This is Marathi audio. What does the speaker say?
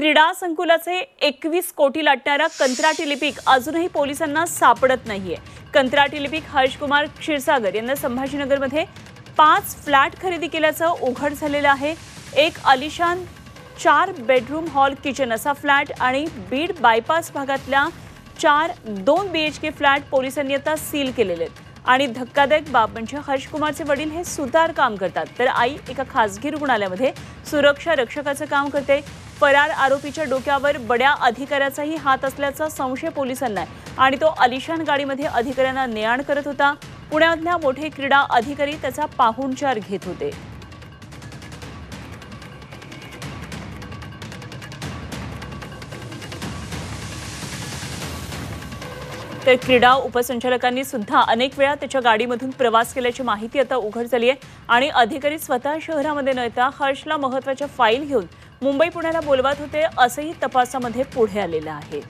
क्रीडा संकुलाचे 21 कोटी लाटणारा कंत्राटी लिपिक अजूनही पोलिसांना सापडत नाहीये। कंत्राटी लिपिक हर्षकुमार क्षीरसागर यांना संभाजीनगरमध्ये 5 फ्लॅट खरेदी केल्याचं उघड झालेलं आहे। एक आलिशान 4 बेडरूम हॉल किचन असा फ्लॅट आणि बीड बायपास भागातल्या 2 BHK फ्लॅट पोलिसांनी आता सील केलेले आहेत। आणि धक्कादायक बाब म्हणजे हर्षकुमारचे वडील हे सुतार काम करतात, तर आई एका खासगी रुग्णालयामध्ये सुरक्षा रक्षकाचं काम करते। फरार आरोपीच्या डोक्यावर बड्या अधिकाऱ्याचाही हात असल्याचा संशय पोलिसांना आहे आणि तो आलिशान गाडीमध्ये अधिकाऱ्यांना ने-आण करत होता। पुण्यातल्या मोठे क्रीडा अधिकारी त्याचा पाहुणचार घेत होते। तर क्रीडा उपसंचालकांनी सुद्धा अनेक वेळा त्याच्या गाडीमधून प्रवास केल्याची माहिती आता उघड झाली आहे आणि अधिकारी स्वतः शहरामध्ये न येता हर्षला महत्त्वाच्या फाईल घेऊन मुंबई पुण्याला बोलवत होते असंही तपासामध्ये पुढे आलेलं आहे।